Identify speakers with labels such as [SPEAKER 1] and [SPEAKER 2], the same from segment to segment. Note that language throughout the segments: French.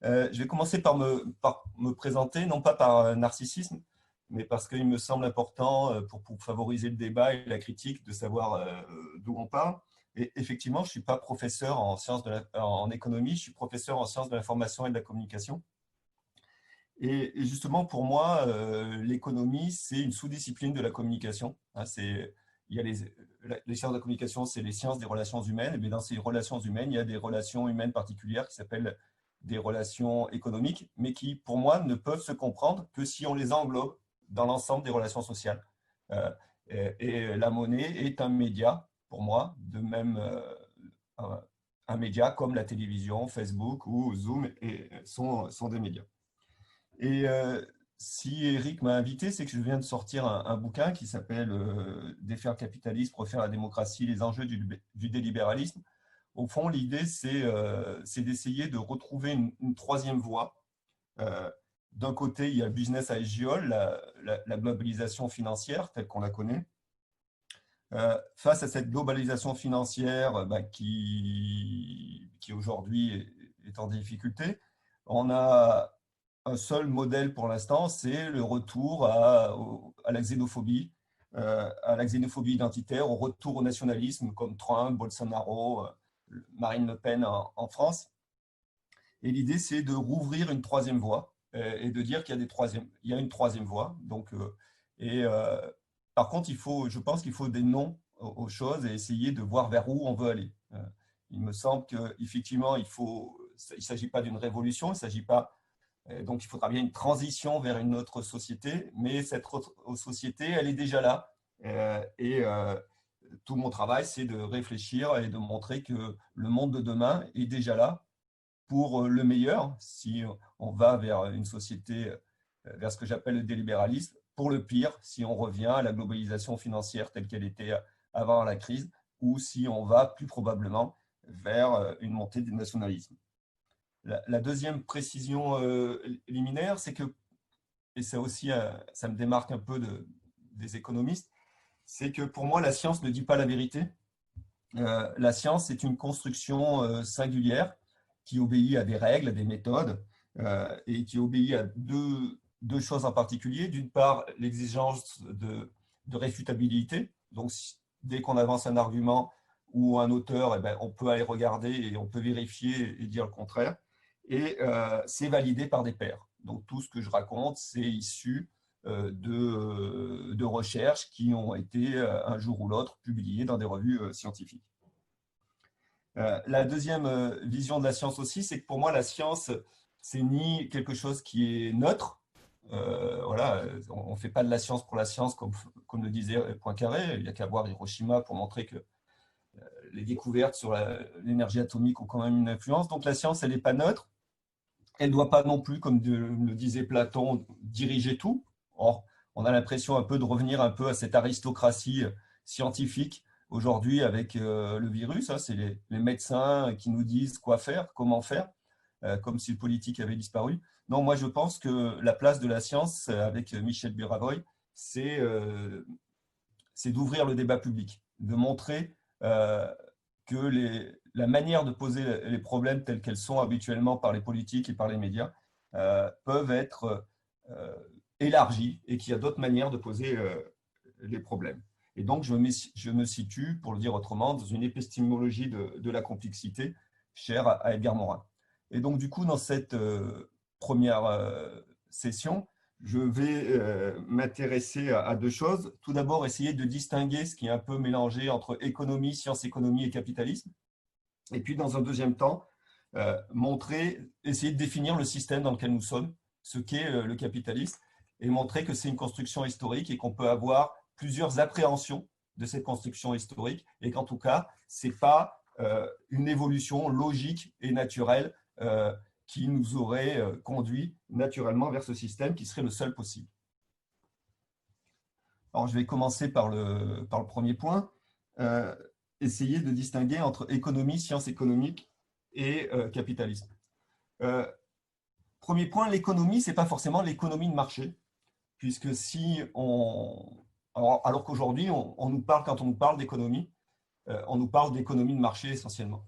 [SPEAKER 1] Je vais commencer par me présenter, non pas par narcissisme, mais parce qu'il me semble important pour favoriser le débat et la critique de savoir d'où on parle. Et effectivement, je ne suis pas professeur en en économie, je suis professeur en sciences de l'information et de la communication. Et justement, pour moi, l'économie, c'est une sous-discipline de la communication. Hein, il y a les sciences de la communication, c'est les sciences des relations humaines. Mais dans ces relations humaines, il y a des relations humaines particulières qui s'appellent des relations économiques, mais qui, pour moi, ne peuvent se comprendre que si on les englobe dans l'ensemble des relations sociales. Euh, et la monnaie est un média, pour moi, de même un média comme la télévision, Facebook ou Zoom sont des médias. Et si Eric m'a invité, c'est que je viens de sortir un bouquin qui s'appelle Défaire le capitalisme, refaire la démocratie, les enjeux du délibéralisme. Au fond, l'idée, c'est d'essayer de retrouver une troisième voie. D'un côté, il y a le business as usual, la globalisation financière telle qu'on la connaît. Face à cette globalisation financière qui aujourd'hui est en difficulté, on a un seul modèle pour l'instant, c'est le retour à la xénophobie identitaire, au retour au nationalisme comme Trump, Bolsonaro, Marine Le Pen en France. Et l'idée, c'est de rouvrir une troisième voie et de dire qu'il y a une troisième voie. Donc, par contre, je pense qu'il faut des noms aux choses et essayer de voir vers où on veut aller. Il me semble qu'effectivement, il ne s'agit pas d'une révolution, il ne s'agit pas. Donc, il faudra bien une transition vers une autre société, mais cette autre société, elle est déjà là. Tout mon travail, c'est de réfléchir et de montrer que le monde de demain est déjà là pour le meilleur, si on va vers une société, vers ce que j'appelle le délibéralisme, pour le pire, si on revient à la globalisation financière telle qu'elle était avant la crise, ou si on va plus probablement vers une montée du nationalisme. La deuxième précision liminaire, c'est que, et ça aussi, ça me démarque un peu des économistes, c'est que pour moi, la science ne dit pas la vérité. La science est une construction singulière qui obéit à des règles, à des méthodes, et qui obéit à deux choses en particulier. D'une part, l'exigence de réfutabilité. Donc, dès qu'on avance un argument ou un auteur, eh ben, on peut aller regarder et on peut vérifier et dire le contraire. Et c'est validé par des pairs. Donc, tout ce que je raconte, c'est issu de recherches qui ont été un jour ou l'autre publiées dans des revues scientifiques. La deuxième vision de la science aussi, c'est que pour moi, la science, c'est ni quelque chose qui est neutre. Voilà, on ne fait pas de la science pour la science, comme le disait Poincaré. Il n'y a qu'à voir Hiroshima pour montrer que les découvertes sur l'énergie atomique ont quand même une influence. Donc la science, elle n'est pas neutre. Elle ne doit pas non plus, comme le disait Platon, diriger tout. Or, on a l'impression un peu de revenir un peu à cette aristocratie scientifique aujourd'hui avec le virus. Hein, c'est les médecins qui nous disent quoi faire, comment faire, comme si le politique avait disparu. Non, moi je pense que la place de la science, avec Michel Buravoy, c'est d'ouvrir le débat public, de montrer que la manière de poser les problèmes tels qu'elles sont habituellement par les politiques et par les médias peuvent être élargies et qu'il y a d'autres manières de poser les problèmes. Et donc, je me situe, pour le dire autrement, dans une épistémologie de la complexité chère à Edgar Morin. Et donc, du coup, dans cette première session, je vais m'intéresser à deux choses. Tout d'abord, essayer de distinguer ce qui est un peu mélangé entre économie, science-économie et capitalisme. Et puis, dans un deuxième temps, essayer de définir le système dans lequel nous sommes, ce qu'est le capitalisme, et montrer que c'est une construction historique et qu'on peut avoir plusieurs appréhensions de cette construction historique, et qu'en tout cas, ce n'est pas une évolution logique et naturelle qui nous aurait conduit naturellement vers ce système qui serait le seul possible. Alors, je vais commencer par le premier point. Essayer de distinguer entre économie, science économique et capitalisme. Premier point, l'économie, ce n'est pas forcément l'économie de marché, puisque si on... Alors qu'aujourd'hui, on nous parle, quand on nous parle d'économie, on nous parle d'économie de marché essentiellement.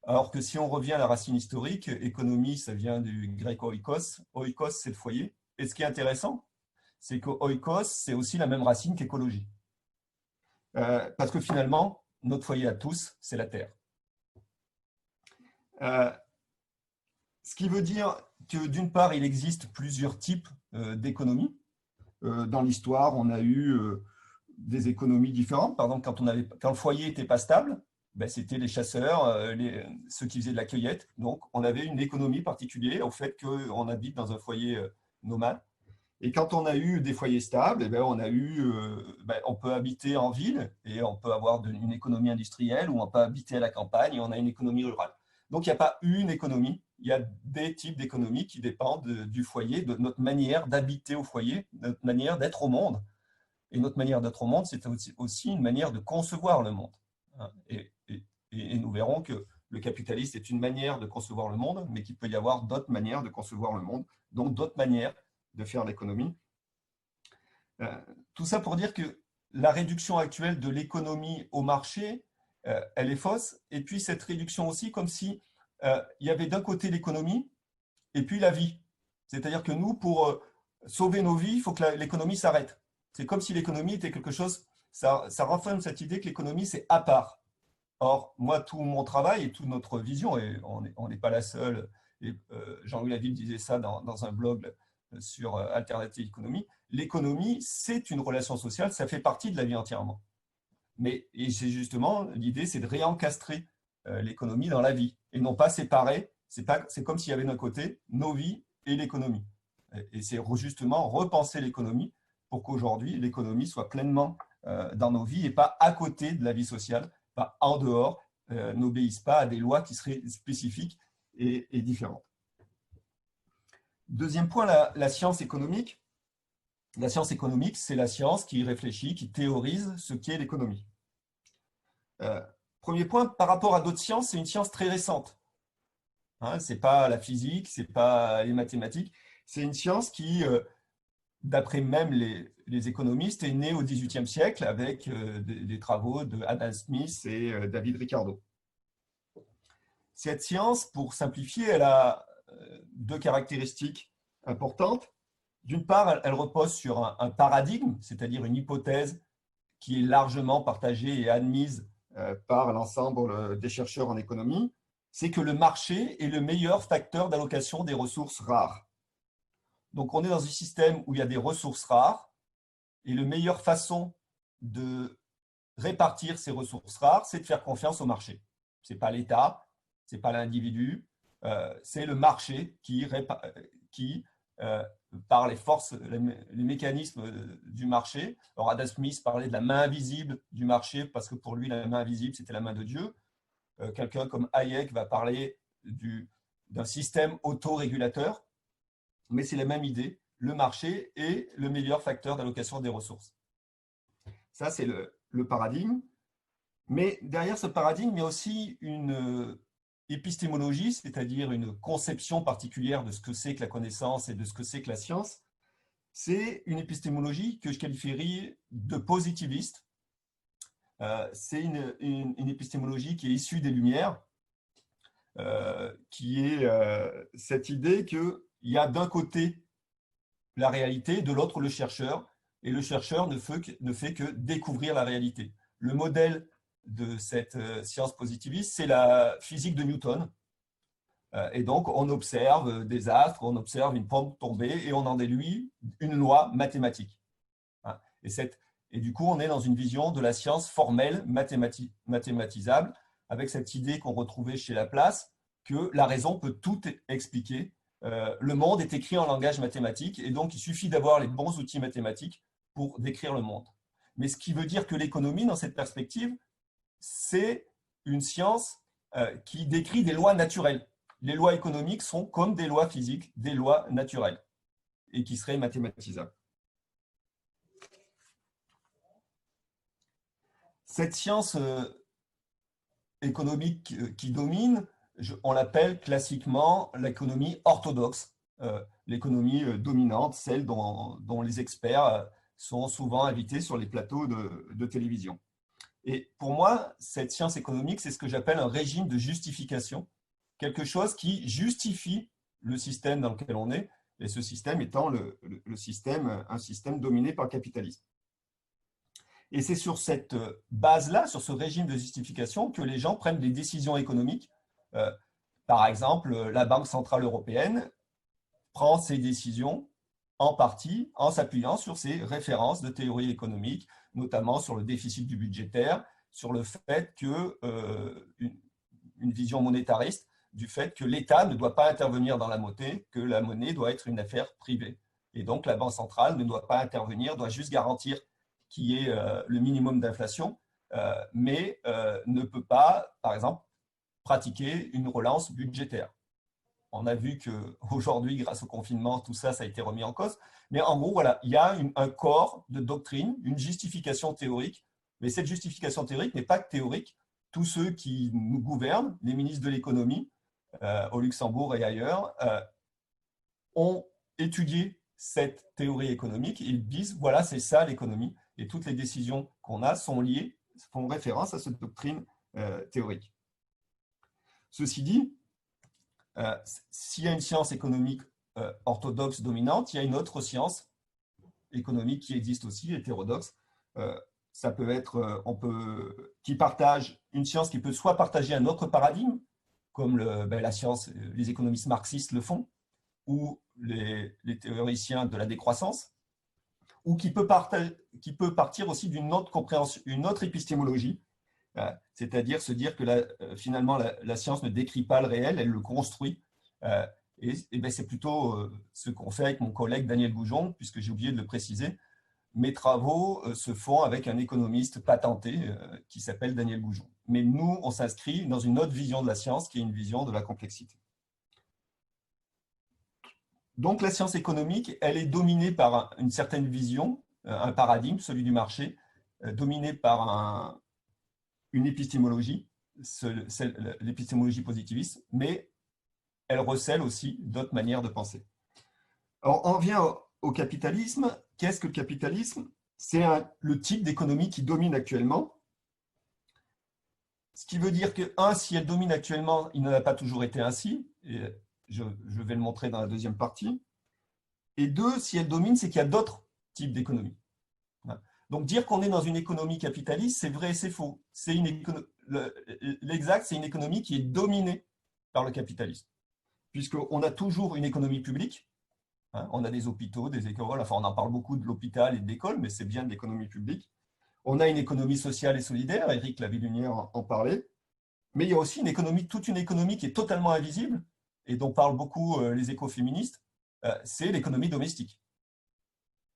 [SPEAKER 1] Alors que si on revient à la racine historique, économie, ça vient du grec oikos. Oikos, c'est le foyer. Et ce qui est intéressant, c'est que oikos, c'est aussi la même racine qu'écologie. Parce que finalement, notre foyer à tous, c'est la Terre. Ce qui veut dire que d'une part, il existe plusieurs types d'économies. Dans l'histoire, on a eu des économies différentes. Par exemple, quand le foyer n'était pas stable, ben, c'était les chasseurs, ceux qui faisaient de la cueillette. Donc, on avait une économie particulière au fait qu'on habite dans un foyer nomade. Et quand on a eu des foyers stables, eh ben, on peut habiter en ville et on peut avoir une économie industrielle, ou on peut habiter à la campagne et on a une économie rurale. Donc, il n'y a pas une économie, il y a des types d'économies qui dépendent du foyer, de notre manière d'habiter au foyer, de notre manière d'être au monde. Et notre manière d'être au monde, c'est aussi une manière de concevoir le monde. Et nous verrons que le capitalisme est une manière de concevoir le monde, mais qu'il peut y avoir d'autres manières de concevoir le monde, donc d'autres manières de faire l'économie. Tout ça pour dire que la réduction actuelle de l'économie au marché, elle est fausse. Et puis cette réduction aussi, comme si il y avait d'un côté l'économie et puis la vie. C'est-à-dire que nous, pour sauver nos vies, il faut que l'économie s'arrête. C'est comme si l'économie était quelque chose, ça renferme cette idée que l'économie, c'est à part. Or, moi, tout mon travail et toute notre vision, et on n'est pas la seule, et Jean-Louis Laville disait ça dans un blog sur Alternative Économie, l'économie, c'est une relation sociale, ça fait partie de la vie entièrement. Et c'est justement, l'idée, c'est de réencastrer l'économie dans la vie, et non pas séparer, c'est comme s'il y avait d'un côté nos vies et l'économie. Et c'est justement repenser l'économie pour qu'aujourd'hui, l'économie soit pleinement dans nos vies et pas à côté de la vie sociale, pas en dehors, n'obéissent pas à des lois qui seraient spécifiques et différentes. Deuxième point, la science économique. La science économique, c'est la science qui réfléchit, qui théorise ce qu'est l'économie. Premier point, par rapport à d'autres sciences, c'est une science très récente. Hein, ce n'est pas la physique, ce n'est pas les mathématiques. C'est une science qui, d'après même les économistes, est née au XVIIIe siècle avec des travaux de Adam Smith et David Ricardo. Cette science, pour simplifier, elle a deux caractéristiques importantes. D'une part, elle repose sur un paradigme, c'est-à-dire une hypothèse qui est largement partagée et admise par l'ensemble des chercheurs en économie, c'est que le marché est le meilleur facteur d'allocation des ressources rares. Donc, on est dans un système où il y a des ressources rares, et la meilleure façon de répartir ces ressources rares, c'est de faire confiance au marché. Ce n'est pas l'État, ce n'est pas l'individu, c'est le marché qui par les forces, les mécanismes du marché. Alors Adam Smith parlait de la main invisible du marché, parce que pour lui, la main invisible, c'était la main de Dieu. Quelqu'un comme Hayek va parler d'un système autorégulateur, mais c'est la même idée. Le marché est le meilleur facteur d'allocation des ressources. Ça, c'est le paradigme. Mais derrière ce paradigme, il y a aussi une épistémologie, c'est-à-dire une conception particulière de ce que c'est que la connaissance et de ce que c'est que la science. C'est une épistémologie que je qualifierais de positiviste. C'est une épistémologie qui est issue des Lumières, qui est cette idée qu'il y a d'un côté la réalité, de l'autre le chercheur, et le chercheur ne fait que découvrir la réalité. Le modèle de cette science positiviste, c'est la physique de Newton. Et donc, on observe des astres, on observe une pomme tomber et on en déduit une loi mathématique. Et du coup, on est dans une vision de la science formelle, mathématisable, avec cette idée qu'on retrouvait chez Laplace, que la raison peut tout expliquer. Le monde est écrit en langage mathématique, et donc il suffit d'avoir les bons outils mathématiques pour décrire le monde. Mais ce qui veut dire que l'économie, dans cette perspective, c'est une science qui décrit des lois naturelles. Les lois économiques sont comme des lois physiques, des lois naturelles, et qui seraient mathématisables. Cette science économique qui domine, on l'appelle classiquement l'économie orthodoxe, l'économie dominante, celle dont les experts sont souvent invités sur les plateaux de télévision. Et pour moi, cette science économique, c'est ce que j'appelle un régime de justification, quelque chose qui justifie le système dans lequel on est, et ce système étant un système dominé par le capitalisme. Et c'est sur cette base-là, sur ce régime de justification, que les gens prennent des décisions économiques. Par exemple, la Banque centrale européenne prend ses décisions en partie en s'appuyant sur ses références de théorie économique, notamment sur le déficit du budgétaire, sur le fait que une vision monétariste du fait que l'État ne doit pas intervenir dans la monnaie, que la monnaie doit être une affaire privée. Et donc, la Banque centrale ne doit pas intervenir, doit juste garantir qu'il y ait le minimum d'inflation, mais ne peut pas, par exemple, pratiquer une relance budgétaire. On a vu qu'aujourd'hui, grâce au confinement, tout ça, ça a été remis en cause. Mais en gros, voilà, il y a un corps de doctrine, une justification théorique. Mais cette justification théorique n'est pas que théorique. Tous ceux qui nous gouvernent, les ministres de l'économie, au Luxembourg et ailleurs, ont étudié cette théorie économique. Ils disent, voilà, c'est ça l'économie. Et toutes les décisions qu'on a sont liées, font référence à cette doctrine théorique. Ceci dit, s'il y a une science économique orthodoxe dominante, il y a une autre science économique qui existe aussi, hétérodoxe. Ça peut être, qui partage une science qui peut soit partager un autre paradigme, comme la science, les économistes marxistes le font, ou les théoriciens de la décroissance, ou qui peut partir aussi d'une autre compréhension, une autre épistémologie, c'est-à-dire se dire que finalement la science ne décrit pas le réel, elle le construit. Et ben, c'est plutôt ce qu'on fait avec mon collègue Daniel Goujon, puisque j'ai oublié de le préciser. Mes travaux se font avec un économiste patenté qui s'appelle Daniel Goujon. Mais nous, on s'inscrit dans une autre vision de la science, qui est une vision de la complexité. Donc la science économique, elle est dominée par une certaine vision, un paradigme, celui du marché, dominé par une épistémologie, l'épistémologie positiviste, mais elle recèle aussi d'autres manières de penser. Alors, on revient au capitalisme. Qu'est-ce que le capitalisme? C'est le type d'économie qui domine actuellement. Ce qui veut dire que, si elle domine actuellement, il n'en a pas toujours été ainsi. Et je vais le montrer dans la deuxième partie. Et 2, si elle domine, c'est qu'il y a d'autres types d'économies. Donc, dire qu'on est dans une économie capitaliste, c'est vrai et c'est faux. L'exact, c'est une économie qui est dominée par le capitalisme. Puisqu'on a toujours une économie publique, on a des hôpitaux, des écoles, enfin on en parle beaucoup de l'hôpital et de l'école, mais c'est bien de l'économie publique. On a une économie sociale et solidaire, Éric Lavillunière en parlait, mais il y a aussi toute une économie qui est totalement invisible, et dont parlent beaucoup les écoféministes, c'est l'économie domestique.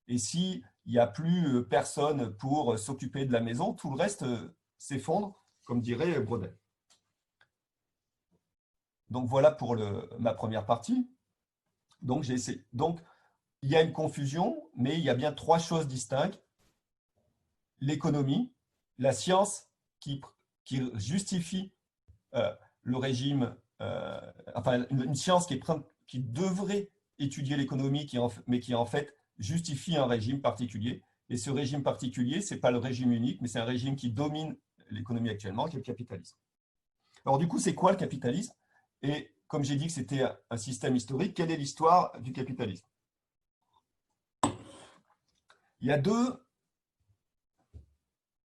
[SPEAKER 1] Et s'il n'y a plus personne pour s'occuper de la maison, tout le reste s'effondre, comme dirait Brodel. Donc voilà pour ma première partie. Donc il y a une confusion, mais il y a bien 3 choses distinctes. L'économie, la science qui justifie le régime, enfin une science qui devrait étudier l'économie, mais qui en fait justifie un régime particulier. Et ce régime particulier, ce n'est pas le régime unique, mais c'est un régime qui domine l'économie actuellement, qui est le capitalisme. Alors du coup, c'est quoi le capitalisme? Et comme j'ai dit que c'était un système historique, quelle est l'histoire du capitalisme? Il y a 2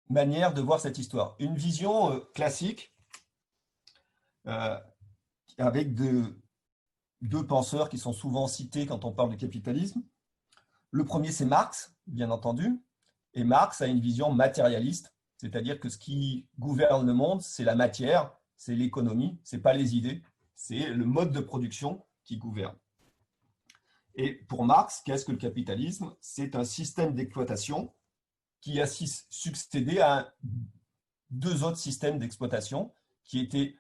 [SPEAKER 1] manières de voir cette histoire. Une vision classique, avec 2 penseurs qui sont souvent cités quand on parle du capitalisme. Le premier, c'est Marx, bien entendu. Et Marx a une vision matérialiste, c'est-à-dire que ce qui gouverne le monde, c'est la matière, c'est l'économie, ce n'est pas les idées, c'est le mode de production qui gouverne. Et pour Marx, qu'est-ce que le capitalisme? C'est un système d'exploitation qui a succédé à 2 autres systèmes d'exploitation, qui étaient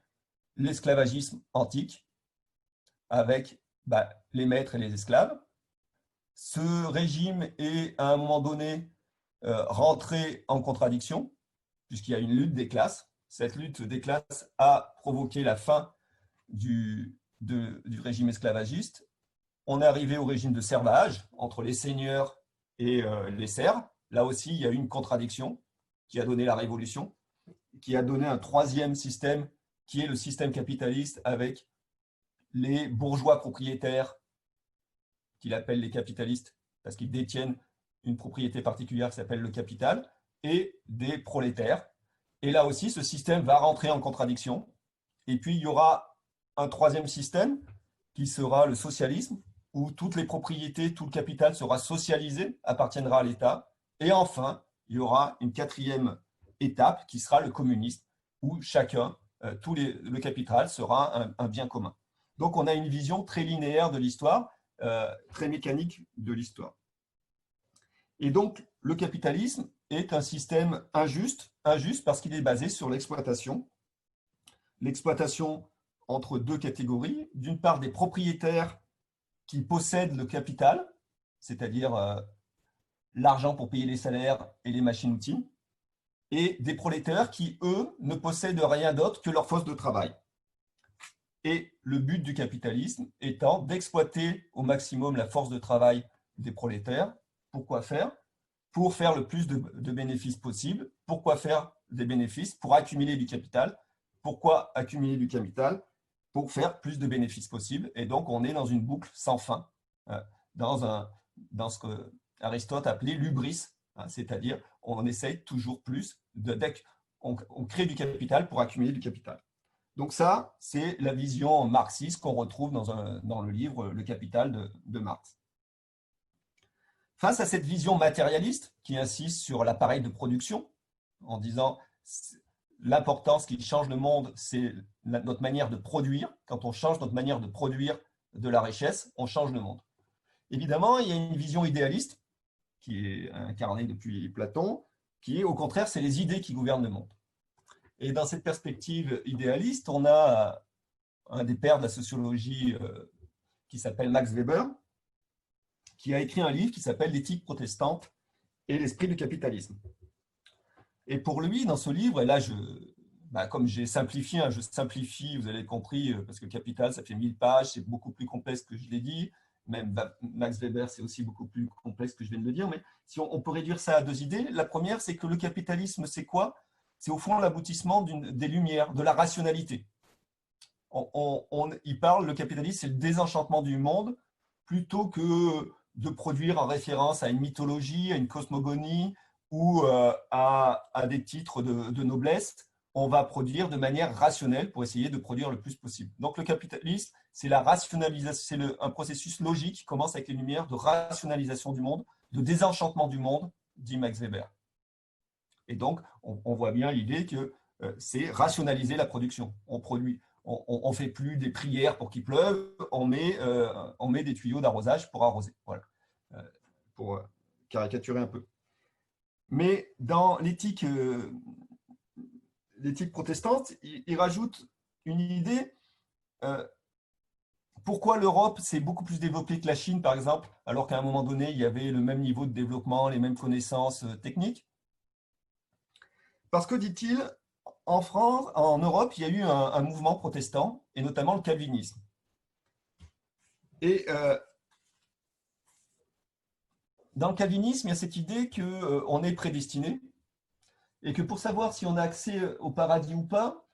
[SPEAKER 1] l'esclavagisme antique, avec les maîtres et les esclaves. Ce régime est, à un moment donné, rentré en contradiction, puisqu'il y a une lutte des classes. Cette lutte des classes a provoqué la fin du régime esclavagiste. On est arrivé au régime de servage, entre les seigneurs et les serfs. Là aussi, il y a eu une contradiction qui a donné la Révolution. qui a donné un troisième système, qui est le système capitaliste avec les bourgeois propriétaires, qu'il appelle les capitalistes, parce qu'ils détiennent une propriété particulière qui s'appelle le capital, et des prolétaires. Et là aussi, ce système va rentrer en contradiction. Et puis, il y aura un troisième système qui sera le socialisme, où toutes les propriétés, tout le capital sera socialisé, appartiendra à l'État. Et enfin, il y aura une quatrième étape qui sera le communisme, où chacun, le capital sera un bien commun. Donc, on a une vision très linéaire de l'histoire, très mécanique de l'histoire. Et donc, le capitalisme est un système injuste parce qu'il est basé sur l'exploitation. L'exploitation entre deux catégories. D'une part, des propriétaires qui possèdent le capital, c'est-à-dire l'argent pour payer les salaires et les machines-outils, et des prolétaires qui, eux, ne possèdent rien d'autre que leur force de travail. Et le but du capitalisme étant d'exploiter au maximum la force de travail des prolétaires. Pourquoi faire? Pour faire le plus de bénéfices possible. Pourquoi faire des bénéfices? Pour accumuler du capital. Pourquoi accumuler du capital? Pour faire plus de bénéfices possible. Et donc, on est dans une boucle sans fin, dans ce que Aristote appelait l'hubris, c'est-à-dire on essaye toujours plus, on crée du capital pour accumuler du capital. Donc ça, c'est la vision marxiste qu'on retrouve dans le livre Le Capital de Marx. Face à cette vision matérialiste qui insiste sur l'appareil de production, en disant l'important, ce qui change le monde, c'est notre manière de produire. Quand on change notre manière de produire de la richesse, on change le monde. Évidemment, il y a une vision idéaliste qui est incarnée depuis Platon, qui est au contraire, c'est les idées qui gouvernent le monde. Et dans cette perspective idéaliste, on a un des pères de la sociologie qui s'appelle Max Weber, qui a écrit un livre qui s'appelle L'éthique protestante et l'esprit du capitalisme. Et pour lui, dans ce livre, et là, comme j'ai simplifié, je simplifie, vous avez compris, parce que Capital, ça fait 1000 pages, c'est beaucoup plus complexe que je l'ai dit. Même Max Weber, c'est aussi beaucoup plus complexe que je viens de le dire. Mais si on peut réduire ça à deux idées, la première, c'est que le capitalisme, c'est quoi? C'est au fond l'aboutissement des Lumières, de la rationalité. Il parle, le capitalisme, c'est le désenchantement du monde, plutôt que de produire en référence à une mythologie, à une cosmogonie ou à des titres de noblesse. On va produire de manière rationnelle pour essayer de produire le plus possible. Donc le capitalisme, c'est la rationalisation, c'est un processus logique qui commence avec les Lumières de rationalisation du monde, de désenchantement du monde, dit Max Weber. Et donc, on voit bien l'idée que c'est rationaliser la production. On ne fait plus des prières pour qu'il pleuve, on met des tuyaux d'arrosage pour arroser. Voilà. Pour caricaturer un peu. Mais dans l'éthique protestante, il rajoute une idée. Pourquoi l'Europe s'est beaucoup plus développée que la Chine, par exemple, alors qu'à un moment donné, il y avait le même niveau de développement, les mêmes connaissances techniques? Parce que, dit-il, en France, en Europe, il y a eu un mouvement protestant, et notamment le calvinisme. Et dans le calvinisme, il y a cette idée qu'on est prédestiné, et que pour savoir si on a accès au paradis ou pas,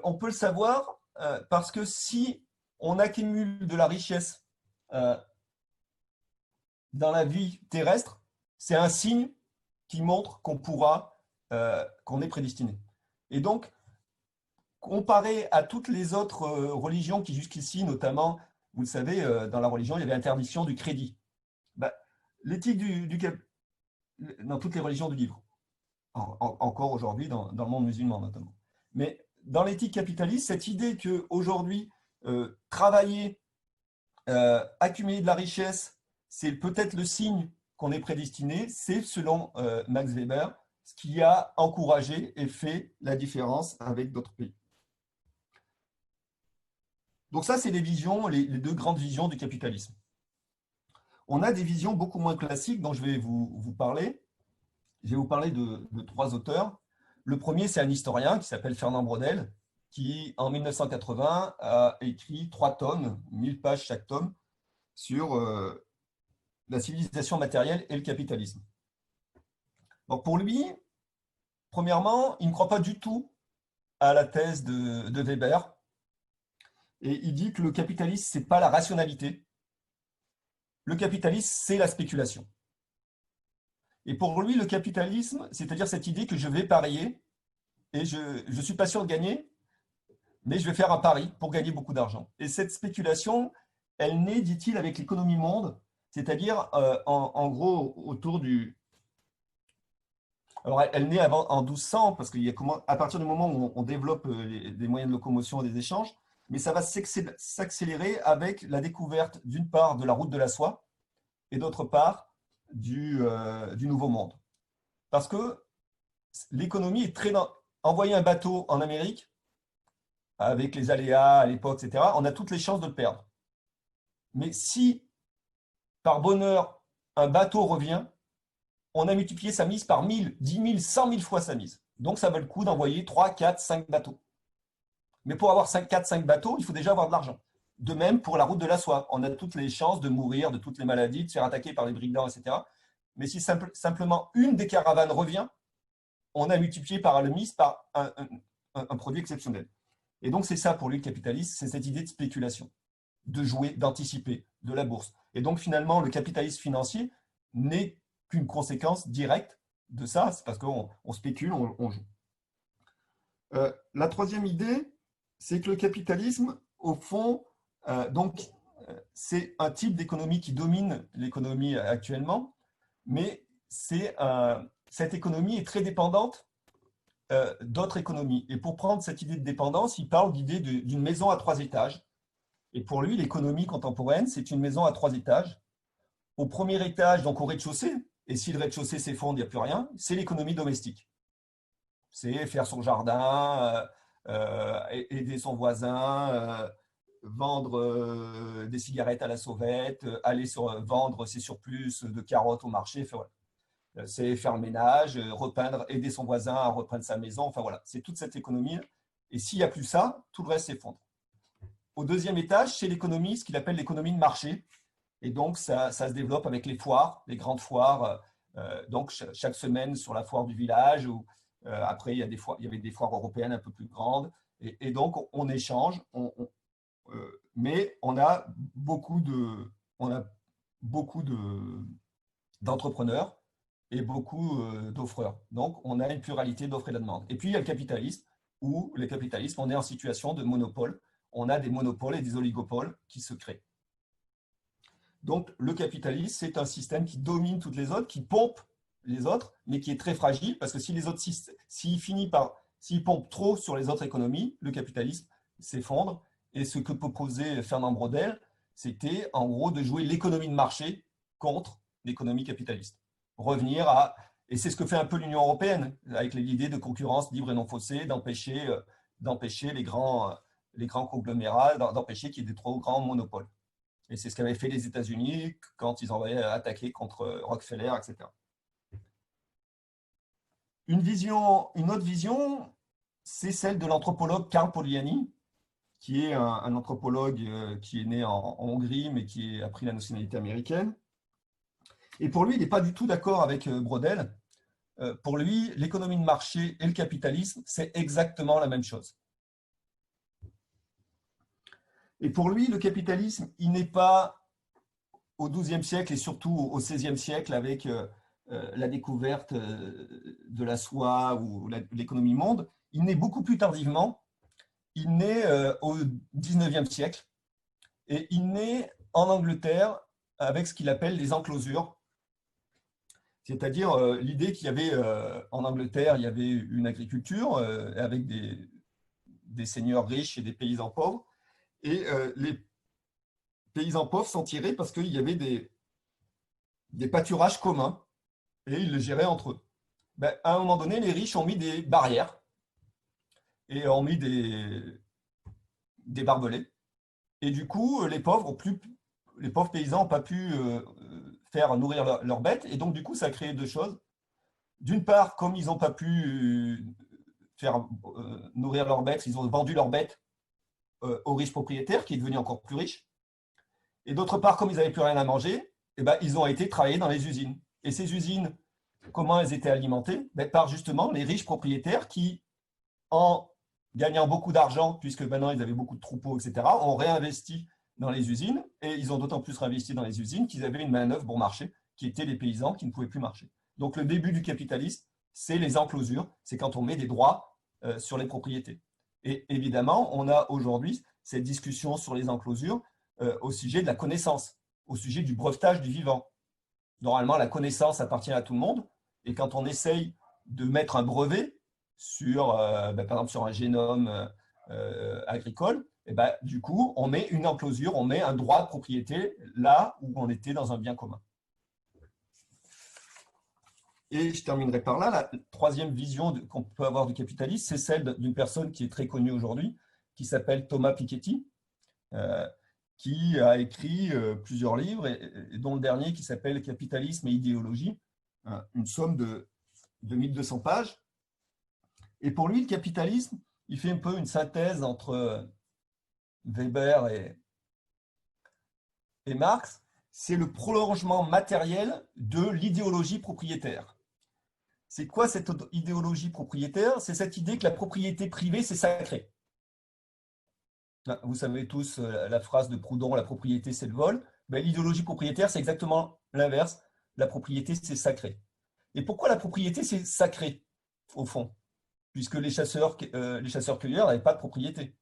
[SPEAKER 1] on peut le savoir parce que si on accumule de la richesse dans la vie terrestre, c'est un signe qui montre qu'on est prédestiné. Et donc, comparé à toutes les autres religions qui jusqu'ici, notamment, vous le savez, dans la religion, il y avait interdiction du crédit. L'éthique dans toutes les religions du livre, encore aujourd'hui dans le monde musulman notamment. Mais dans l'éthique capitaliste, cette idée qu'aujourd'hui, travailler, accumuler de la richesse, c'est peut-être le signe qu'on est prédestiné, c'est selon Max Weber, ce qui a encouragé et fait la différence avec d'autres pays. Donc ça, c'est les deux grandes visions du capitalisme. On a des visions beaucoup moins classiques dont je vais vous parler. Je vais vous parler de trois auteurs. Le premier, c'est un historien qui s'appelle Fernand Braudel, qui, en 1980, a écrit 3 tomes, 1000 pages chaque tome, sur la civilisation matérielle et le capitalisme. Donc pour lui, premièrement, il ne croit pas du tout à la thèse de Weber. Et il dit que le capitalisme, ce n'est pas la rationalité. Le capitalisme, c'est la spéculation. Et pour lui, le capitalisme, c'est-à-dire cette idée que je vais parier et je ne suis pas sûr de gagner, mais je vais faire un pari pour gagner beaucoup d'argent. Et cette spéculation, elle naît, dit-il, avec l'économie monde, c'est-à-dire en gros autour du... Alors elle naît avant, en 1200, parce qu'il y a à partir du moment où on développe des moyens de locomotion et des échanges, mais ça va s'accélérer avec la découverte d'une part de la route de la soie et d'autre part du Nouveau Monde. Parce que l'économie est très... Envoyer un bateau en Amérique, avec les aléas à l'époque, etc., on a toutes les chances de le perdre. Mais si, par bonheur, un bateau revient, on a multiplié sa mise par 1000, 10 000, 100 000 fois sa mise. Donc, ça vaut le coup d'envoyer 3, 4, 5 bateaux. Mais pour avoir 4, 5 bateaux, il faut déjà avoir de l'argent. De même pour la route de la soie. On a toutes les chances de mourir de toutes les maladies, de se faire attaquer par les brigands, etc. Mais si simplement une des caravanes revient, on a multiplié par le mise par un produit exceptionnel. Et donc, c'est ça pour lui le capitalisme, c'est cette idée de spéculation, de jouer, d'anticiper, de la bourse. Et donc, finalement, le capitalisme financier n'est qu'une conséquence directe de ça, c'est parce qu'on spécule, on joue. La troisième idée, c'est que le capitalisme, au fond, c'est un type d'économie qui domine l'économie actuellement, mais cette économie est très dépendante d'autres économies. Et pour prendre cette idée de dépendance, il parle d'idée d'une maison à 3 étages. Et pour lui, l'économie contemporaine, c'est une maison à 3 étages. Au premier étage, donc au rez-de-chaussée, et si le rez-de-chaussée s'effondre, il n'y a plus rien, c'est l'économie domestique. C'est faire son jardin, aider son voisin, vendre des cigarettes à la sauvette, aller vendre ses surplus de carottes au marché. Enfin, voilà. C'est faire le ménage, repeindre, aider son voisin à repeindre sa maison. Enfin voilà, c'est toute cette économie. Et s'il n'y a plus ça, tout le reste s'effondre. Au deuxième étage, c'est l'économie, ce qu'il appelle l'économie de marché. Et donc, ça se développe avec les foires, les grandes foires. Donc, chaque semaine sur la foire du village. Ou, après, il y avait des foires européennes un peu plus grandes. Et donc, on échange. Mais on a beaucoup d'entrepreneurs et beaucoup d'offreurs. Donc, on a une pluralité d'offres et de demande. Et puis, il y a le capitalisme, où les capitalismes, on est en situation de monopole. On a des monopoles et des oligopoles qui se créent. Donc, le capitalisme, c'est un système qui domine toutes les autres, qui pompe les autres, mais qui est très fragile, parce que si les autres, s'il pompe trop sur les autres économies, le capitalisme s'effondre. Et ce que proposait Fernand Braudel, c'était en gros de jouer l'économie de marché contre l'économie capitaliste. Revenir à... Et c'est ce que fait un peu l'Union européenne, avec l'idée de concurrence libre et non faussée, d'empêcher les grands conglomérats, d'empêcher qu'il y ait des trop grands monopoles. Et c'est ce qu'avaient fait les États-Unis quand ils avaient attaqué contre Rockefeller, etc. Une autre vision, c'est celle de l'anthropologue Karl Polanyi, qui est un anthropologue qui est né en Hongrie, mais qui a pris la nationalité américaine. Et pour lui, il n'est pas du tout d'accord avec Braudel. Pour lui, l'économie de marché et le capitalisme, c'est exactement la même chose. Et pour lui, le capitalisme, il n'est pas au XIIe siècle et surtout au XVIe siècle avec la découverte de la soie ou l'économie monde. Il naît beaucoup plus tardivement. Il naît au XIXe siècle et il naît en Angleterre avec ce qu'il appelle les enclosures. C'est-à-dire l'idée qu'il y avait en Angleterre, il y avait une agriculture avec des seigneurs riches et des paysans pauvres. Et les paysans pauvres s'en tiraient parce qu'il y avait des pâturages communs et ils le géraient entre eux. Ben, à un moment donné, les riches ont mis des barrières et ont mis des barbelés. Et du coup, les pauvres paysans n'ont pas pu faire nourrir leurs bêtes. Et donc, du coup, ça a créé deux choses. D'une part, comme ils n'ont pas pu faire nourrir leurs bêtes, ils ont vendu leurs bêtes aux riches propriétaires, qui est devenu encore plus riche. Et d'autre part, comme ils n'avaient plus rien à manger, eh ben, ils ont été travailler dans les usines. Et ces usines, comment elles étaient alimentées? Ben, par justement les riches propriétaires qui, en gagnant beaucoup d'argent, puisque maintenant ils avaient beaucoup de troupeaux, etc., ont réinvesti dans les usines, et ils ont d'autant plus réinvesti dans les usines qu'ils avaient une main-d'œuvre bon marché, qui étaient les paysans qui ne pouvaient plus marcher. Donc le début du capitalisme, c'est les enclosures, c'est quand on met des droits sur les propriétés. Et évidemment, on a aujourd'hui cette discussion sur les enclosures au sujet de la connaissance, au sujet du brevetage du vivant. Normalement, la connaissance appartient à tout le monde, et quand on essaye de mettre un brevet sur, par exemple, sur un génome agricole, et du coup, on met une enclosure, on met un droit de propriété là où on était dans un bien commun. Et je terminerai par là. La troisième vision qu'on peut avoir du capitalisme, c'est celle d'une personne qui est très connue aujourd'hui, qui s'appelle Thomas Piketty, qui a écrit plusieurs livres, et dont le dernier qui s'appelle Capitalisme et idéologie, une somme de 1200 pages. Et pour lui, le capitalisme, il fait un peu une synthèse entre Weber et Marx. C'est le prolongement matériel de l'idéologie propriétaire. C'est quoi cette idéologie propriétaire? C'est cette idée que la propriété privée, c'est sacré. Vous savez tous la phrase de Proudhon, la propriété, c'est le vol. L'idéologie propriétaire, c'est exactement l'inverse. La propriété, c'est sacré. Et pourquoi la propriété, c'est sacré, au fond? Puisque les chasseurs-cueilleurs n'avaient pas de propriété.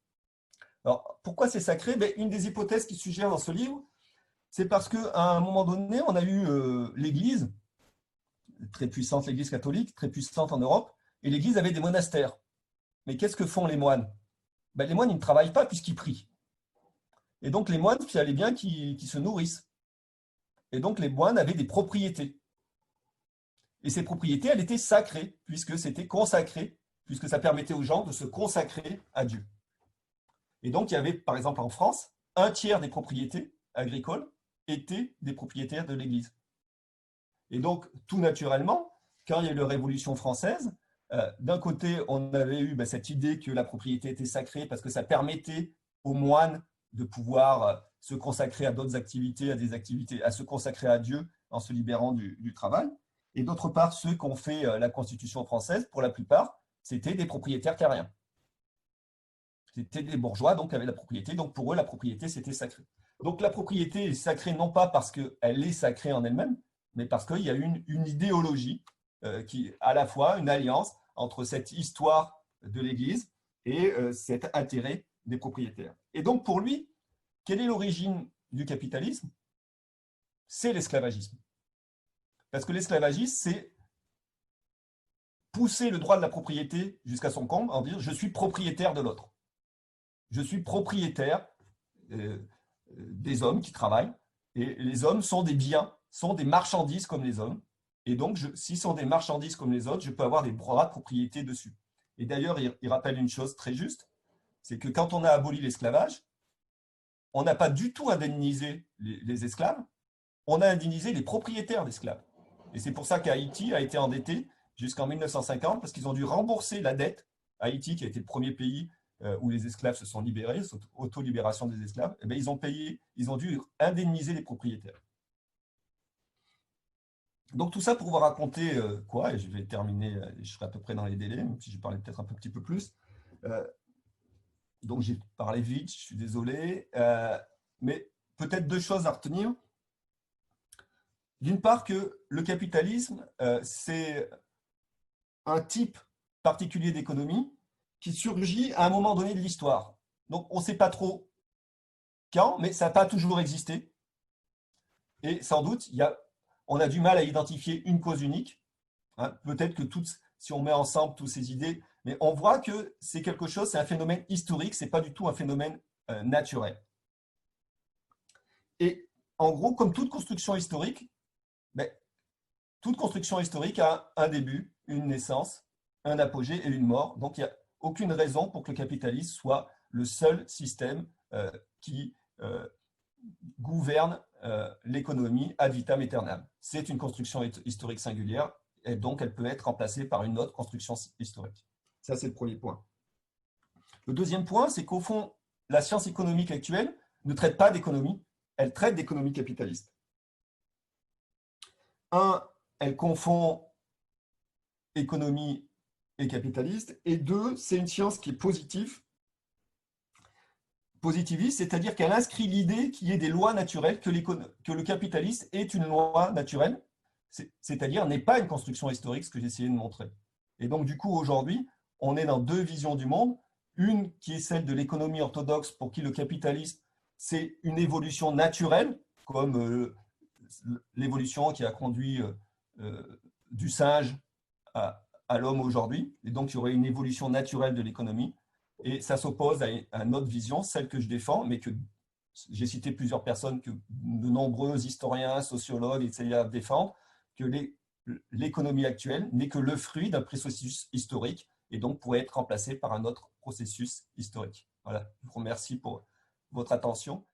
[SPEAKER 1] Alors, pourquoi c'est sacré? Une des hypothèses qui suggère dans ce livre, c'est parce qu'à un moment donné, on a eu l'Église, très puissante, l'Église catholique, très puissante en Europe, et l'Église avait des monastères. Mais qu'est-ce que font les moines? Les moines, ils ne travaillent pas puisqu'ils prient. Et donc, les moines, il fallait bien qu'ils se nourrissent. Et donc, les moines avaient des propriétés. Et ces propriétés, elles étaient sacrées, puisque c'était consacré, puisque ça permettait aux gens de se consacrer à Dieu. Et donc, il y avait, par exemple, en France, un tiers des propriétés agricoles étaient des propriétaires de l'Église. Et donc, tout naturellement, quand il y a eu la Révolution française, d'un côté, on avait eu cette idée que la propriété était sacrée parce que ça permettait aux moines de pouvoir se consacrer à d'autres activités, à se consacrer à Dieu en se libérant du travail. Et d'autre part, ceux qui ont fait la Constitution française, pour la plupart, c'était des propriétaires terriens. C'était des bourgeois, donc, qui avaient la propriété. Donc, pour eux, la propriété, c'était sacré. Donc, la propriété est sacrée non pas parce qu'elle est sacrée en elle-même, mais parce qu'il y a une idéologie qui, à la fois, une alliance entre cette histoire de l'Église et cet intérêt des propriétaires. Et donc, pour lui, quelle est l'origine du capitalisme? C'est l'esclavagisme. Parce que l'esclavagisme, c'est pousser le droit de la propriété jusqu'à son comble en disant « je suis propriétaire de l'autre ». Je suis propriétaire des hommes qui travaillent, et les hommes sont des biens, sont des marchandises comme les hommes, et donc s'ils sont des marchandises comme les autres, je peux avoir des droits de propriété dessus. Et d'ailleurs, il rappelle une chose très juste, c'est que quand on a aboli l'esclavage, on n'a pas du tout indemnisé les esclaves, on a indemnisé les propriétaires d'esclaves. Et c'est pour ça qu'Haïti a été endetté jusqu'en 1950, parce qu'ils ont dû rembourser la dette. Haïti, qui a été le premier pays où les esclaves se sont libérés, auto-libération des esclaves, ils ont dû indemniser les propriétaires. Donc tout ça pour vous raconter quoi, et je vais terminer, je serai à peu près dans les délais, même si je parlais peut-être un petit peu plus. Donc j'ai parlé vite, je suis désolé, mais peut-être deux choses à retenir. D'une part que le capitalisme, c'est un type particulier d'économie qui surgit à un moment donné de l'histoire. Donc on ne sait pas trop quand, mais ça n'a pas toujours existé. Et sans doute, on a du mal à identifier une cause unique. Peut-être que si on met ensemble toutes ces idées, mais on voit que c'est quelque chose, c'est un phénomène historique, ce n'est pas du tout un phénomène naturel. Et en gros, comme toute construction historique, toute construction historique a un début, une naissance, un apogée et une mort. Donc, il n'y a aucune raison pour que le capitalisme soit le seul système qui gouverne l'économie ad vitam aeternam. C'est une construction historique singulière et donc elle peut être remplacée par une autre construction historique. Ça, c'est le premier point. Le deuxième point, c'est qu'au fond, la science économique actuelle ne traite pas d'économie, elle traite d'économie capitaliste. Elle confond économie et capitaliste. Et deux, c'est une science qui est positiviste, c'est-à-dire qu'elle inscrit l'idée qu'il y ait des lois naturelles, que le capitalisme est une loi naturelle, c'est-à-dire n'est pas une construction historique, ce que j'ai essayé de montrer. Et donc, du coup, aujourd'hui, on est dans deux visions du monde. Une qui est celle de l'économie orthodoxe, pour qui le capitalisme, c'est une évolution naturelle, comme l'évolution qui a conduit du singe à l'homme aujourd'hui. Et donc, il y aurait une évolution naturelle de l'économie. Et ça s'oppose à une autre vision, celle que je défends, mais que j'ai cité plusieurs personnes, que de nombreux historiens, sociologues, etc. défendent, que l'économie actuelle n'est que le fruit d'un processus historique et donc pourrait être remplacée par un autre processus historique. Voilà, je vous remercie pour votre attention.